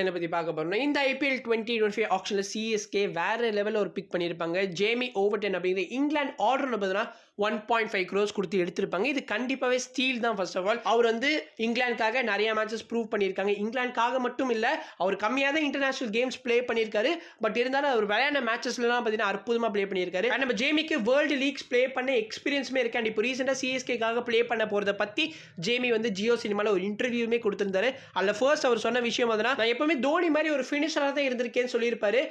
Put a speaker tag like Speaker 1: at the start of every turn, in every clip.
Speaker 1: என்ன பற்றி பார்க்க போகிறோம். இந்த IPL 2025 ஆக்ஷனில் சிஎஸ்கே வேறு லெவலில் ஒரு பிக் பண்ணியிருப்பாங்க. ஜேமி ஓவர்டன் அப்படிங்கிற இங்கிலாந்து ஆர்டர்னு பார்த்தீங்கன்னா 1.5 crores கொடுத்து எடுத்திருப்பாங்க. இது கண்டிப்பாகவே ஸ்டீல் தான். ஃபர்ஸ்ட் ஆஃப் ஆல் அவர் வந்து இங்கிலாந்துக்காக நிறைய மேட்சஸ் ப்ரூவ் பண்ணியிருக்காங்க. இங்கிலாந்துக்காக மட்டும் இல்லை, அவர் கம்மியாக தான் இன்டர்நேஷனல் கேம்ஸ் ப்ளே பண்ணியிருக்காரு. பட் இருந்தாலும் அவர் விளையாடின மேட்சஸ்லாம் பார்த்தீங்கன்னா அற்புதமாக ப்ளே பண்ணியிருக்காரு. அண்ட் நம்ம ஜேமிக்கு வேர்ல்டு லீக்ஸ் ப்ளே பண்ண எக்ஸ்பீரியன்ஸுமே இருக்கு. அண்ட் இப்போ ரீசெண்டாக சிஎஸ்கேக்காக ப்ளே பண்ண போகிறத பற்றி ஜேமி வந்து ஜியோ சினிமாவில் ஒரு இன்டர்வியூமே கொடுத்திருந்தாரு. அதில் ஃபர்ஸ்ட் அவர் சொன்ன விஷயம் பார்த்தீங்கன்னா, நான் எப்பவுமே தோனி மாதிரி ஒரு ஃபினிஷராக தான் இருந்திருக்கேன்னு சொல்லியிருப்பாரு.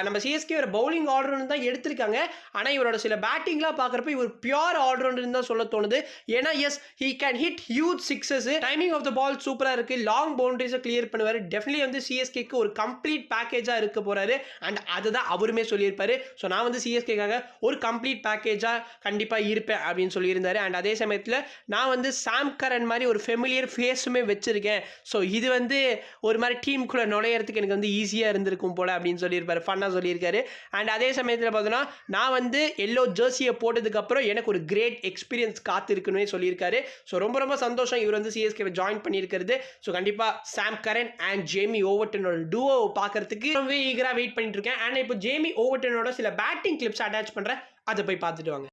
Speaker 1: நம்ம சிஎஸ்கே ஒரு பவுலிங் ஆல்ரவுண்டர் தான் எடுத்திருக்காங்க. ஆனால் இவரோட சில பேட்டிங்லாம் பார்க்குறப்ப இவர் பியூர் ஆல்ரவுண்டர் தான் சொல்ல தோணுது. ஏன்னா yes, he can hit huge sixes, timing of the ball சூப்பராக இருக்கு, லாங் பவுண்டரிஸை கிளியர் பண்ணுவார். டெஃபினெட்லி வந்து சிஎஸ்கேக்கு ஒரு கம்ப்ளீட் பேக்கேஜாக இருக்க போறாரு. அண்ட் அதுதான் அவருமே சொல்லியிருப்பாரு. ஸோ நான் வந்து சிஎஸ்கேக்காக ஒரு கம்ப்ளீட் பேக்கேஜாக கண்டிப்பாக இருப்பேன் அப்படின்னு சொல்லியிருந்தாரு. அண்ட் அதே சமயத்தில் நான் வந்து சாம் கரன் மாதிரி ஒரு ஃபெமிலியர் ஃபேஸுமே வச்சிருக்கேன். ஸோ இது வந்து ஒரு மாதிரி டீமுக்குள்ளே நுழையிறதுக்கு எனக்கு வந்து ஈஸியாக இருந்திருக்கும் போல அப்படின்னு சொல்லியிருப்பாரு. ஃபன்னாக சொல்லியிருக்காரு. அண்ட் அதே சமயத்தில் பார்த்தோன்னா நான் வந்து எல்லோ ஜெர்சியை போட்டதுக்கப்புறம் எனக்கு ஒரு கிரேட் எக்ஸ்பீரியன்ஸ் காத்திருக்குன்னு சொல்லியிருக்காரு. ஸோ ரொம்ப ரொம்ப சந்தோஷம் இவர் வந்து சிஎஸ்கே ஜாயின் பண்ணியிருக்கிறது. ஸோ கண்டிப்பாக சாம் கரன் அண்ட் ஜேமி ஓவர்டனோட டூவோ பார்க்கறதுக்கு ரொம்ப ஈகராக வெயிட் பண்ணிட்டு இருக்கேன். அண்ட் இப்போ ஜேமி ஓவர்டனோட சில பேட்டிங் கிளிப்ஸ் அட்டாச் பண்ணுறேன், அதை போய் பார்த்துட்டு வாங்க.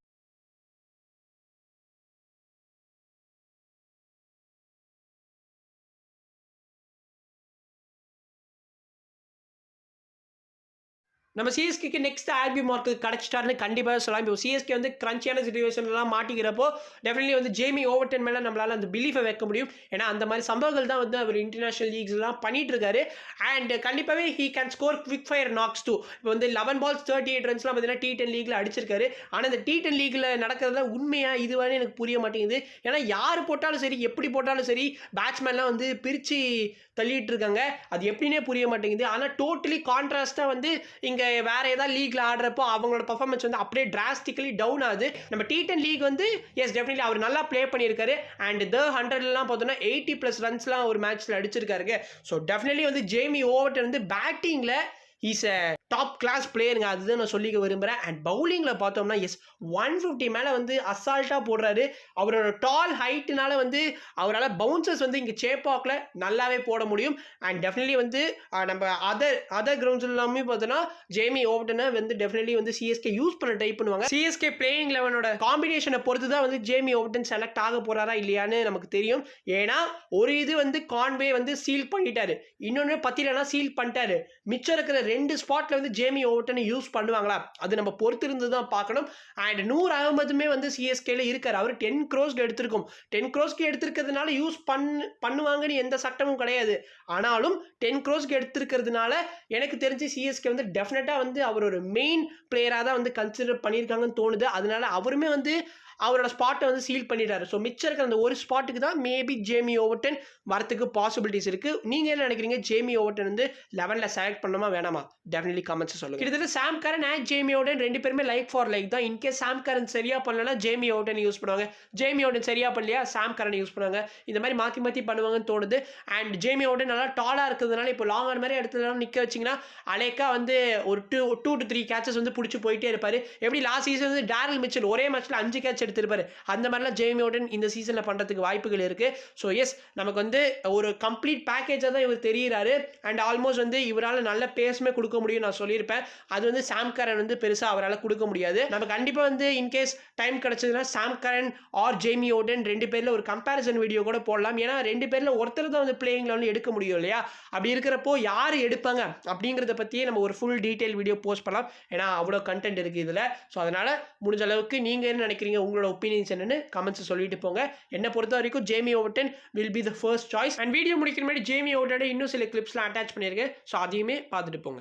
Speaker 1: நம்ம சிஎஸ்கேக்கு நெக்ஸ்ட் ஆல்பி மார்க்கு கிடச்சிட்டாருன்னு கண்டிப்பாக சொல்லலாம். இப்போ சிஎஸ்கே வந்து கிரன்ச்சியான சிச்சுவேஷன்லாம் மாட்டிக்கிறப்போ டெஃபினெட்லி வந்து ஜேமி ஓவர்டன் மேலே நம்மளால் அந்த பிலீஃபை வைக்க முடியும். ஏன்னா அந்த மாதிரி சம்பவங்கள் தான் வந்து அவர் இன்டர்நேஷனல் லீக்ஸ்லாம் பண்ணிட்டு இருக்காரு. அண்ட் கண்டிப்பாகவே he can score quick fire knocks too. இப்போ வந்து 11 balls 38 runsலாம் பார்த்தீங்கன்னா T10 லீக்ல அடிச்சிருக்காரு. ஆனால் இந்த T10 லீக்ல நடக்கிறதா உண்மையா இதுவரை எனக்கு புரிய மாட்டேங்குது. ஏன்னா யார் போட்டாலும் சரி, எப்படி போட்டாலும் சரி, பேட்ஸ்மேன்லாம் வந்து பிரித்து தள்ளிட்டு இருக்காங்க. அது எப்படின்னே புரிய மாட்டேங்குது. ஆனால் டோட்டலி கான்ட்ராஸ்டாக வந்து இங்கே வேற ஏதாவது லீக்ல ஆடுறப்போ அவங்களோட பர்ஃபார்மன்ஸ் வந்து அப்படியே டிராஸ்டிக்கலி டவுன் ஆகுது. நம்ம T10 லீக் வந்து எஸ் டெஃபினெட்லி அவர் நல்லா ப்ளே பண்ணியிருக்காரு. அண்ட் த 100லாம் பார்த்தோன்னா 80+ ரன்ஸ்லாம் ஒரு மேட்ச்ல அடிச்சிருக்காருங்க. ஸோ டெஃபினெட்லி வந்து ஜேமி ஓவர்டன் வந்து பேட்டிங்ல இஸ் அ டாப் கிளாஸ் பிளேயருங்க, அதுதான் நான் சொல்லிக்க விரும்புகிறேன். அண்ட் பவுலிங்கில் பார்த்தோம்னா எஸ் 150 மேலே வந்து அசால்ட்டாக போடுறாரு. அவரோட டால் ஹைட்டுனால வந்து அவரால் பவுன்சர்ஸ் வந்து இங்கே சேப்பாக்கில் நல்லாவே போட முடியும். அண்ட் டெஃபினெட்லி வந்து நம்ம அதர் கிரவுண்ட்ஸ் எல்லாமே பார்த்தோன்னா ஜேமி ஓவர்டனை வந்து டெஃபினெட்லி வந்து சிஎஸ்கே யூஸ் பண்ண ட்ரை பண்ணுவாங்க. சிஎஸ்கே பிளேயிங் லெவனோட காம்பினேஷனை பொறுத்து தான் வந்து ஜேமி ஓவர்டன் செலக்ட் ஆக போகிறாரா இல்லையான்னு நமக்கு தெரியும். ஏன்னா ஒரு இது வந்து கான்வே வந்து சீல் பண்ணிட்டாரு, இன்னொன்று பத்திரனா சீல் பண்ணிட்டாரு. மிச்சம் இருக்கிற 2 ஸ்பாட்ல வந்து ஜேமி ஓவர்டனை யூஸ் பண்ணுவாங்களா, அது நம்ம பொறுத்து இருந்து தான் பார்க்கணும். அண்ட் நூர் அகமதுமே வந்து சிஎஸ்கேல இருக்காரு. அவர் 10 crores எடுத்திருக்கும். 10 crores எடுத்திருக்கிறதுனால யூஸ் பண்ணுவாங்கன்னு எந்த சட்டமும் கிடையாது. ஆனாலும் 10 crores எடுத்திருக்கிறதுனால எனக்கு தெரிஞ்சு சிஎஸ்கே வந்து டெஃபினட்டா வந்து அவர் ஒரு மெயின் பிளேயராக தான் வந்து கன்சிடர் பண்ணியிருக்காங்கன்னு தோணுது. அதனால அவருமே வந்து அவரோட ஸ்பாட்டை வந்து சீல் பண்ணிட்டாரு. ஸோ மிச்சம் இருக்கிற அந்த ஒரு ஸ்பாட்டுக்கு தான் மேபி ஜேமி ஓவர்டன் வரத்துக்கு பாசிபிலிட்டிஸ் இருக்கு. நீங்க என்ன நினைக்கிறீங்க? ஜேமி ஓவர்டன் வந்து 11ல செலக்ட் பண்ணணுமா வேணாமா? டெஃபினெட்லி கமெண்ட்ஸ் சொல்லுங்க. கிட்டத்தட்ட சாம் கரன் அண்ட் ஜேமி ஓவர்டன் 2 பேருமே லைக் ஃபார் லைக் தான். இன்கேஸ் சாம் கரன் சரியா பண்ணலன்னா ஜேமி ஓவர்டன் யூஸ் பண்ணுவாங்க, ஜேமி ஓவர்டன் சரியா பண்ணலையா சாம் கரன் யூஸ் பண்ணுவாங்க. இந்த மாதிரி மாற்றி மாற்றி பண்ணுவாங்கன்னு தோணுது. அண்ட் ஜேமி ஓவர்டன் நல்லா டாலாக இருக்கிறதுனால இப்போ லாங் ஆன் மாதிரி இடத்துல நிற்க வச்சிங்கன்னா அலேக்கா வந்து ஒரு 2 to 3 கேச்சஸ் வந்து பிடிச்சி போயிட்டே இருப்பாரு. எப்படி லாஸ்ட் சீசன் வந்து டேரல் மிச்சல் ஒரே மேட்ச்ல 5 கேட்ச் எடுத்திருப்பாரு, அந்த மாதிரிலாம் ஜேமி ஓவர்டன் இந்த சீசன்ல பண்றதுக்கு வாய்ப்புகள் இருக்கு. ஸோ எஸ், நமக்கு வந்து ஒரு கம்ப்ளீட் பேக்கேஜாக தான் இவர் தெரிகிறாரு. அண்ட் ஆல்மோஸ்ட் வந்து இவரால் நல்ல பேஸ்மே கொடுக்க முடியும் நான் சொல்லியிருப்பேன். அது வந்து சாம் கரன் வந்து பெருசாக அவரால் கொடுக்க முடியாது. நம்ம கண்டிப்பாக வந்து இன்கேஸ் டைம் கிடைச்சதுன்னா சாம் கரன் ஆர் ஜேமி ஓவர்டன் 2 பேரில் ஒரு கம்பேரிசன் வீடியோ கூட போடலாம். ஏன்னா 2 பேரில் ஒருத்தர் தான் வந்து பிளேயிங்ல வந்து எடுக்க முடியும் இல்லையா? அப்படி இருக்கிறப்போ யார் எடுப்பாங்க அப்படிங்கிறத பற்றியே நம்ம ஒரு ஃபுல் டீட்டெயில் வீடியோ போஸ்ட் பண்ணலாம். ஏன்னா அவ்வளோ கண்டென்ட் இருக்குது இதில். ஸோ அதனால முடிஞ்ச அளவுக்கு நீங்கள் என்ன நினைக்கிறீங்க, உங்களோட ஒப்பீனியன்ஸ் என்னன்னு கமெண்ட்ஸ் சொல்லிட்டு போங்க. என்ன பொறுத்த வரைக்கும் Jamie Overton will be the first choice. And video முடிக்கிற மாதிரி ஜேமி ஓவர்டன் இன்னும் சில கிளிப்ஸ்லாம் அட்டாச் பண்ணியிருக்கேன். ஸோ அதையுமே பார்த்துட்டு போங்க.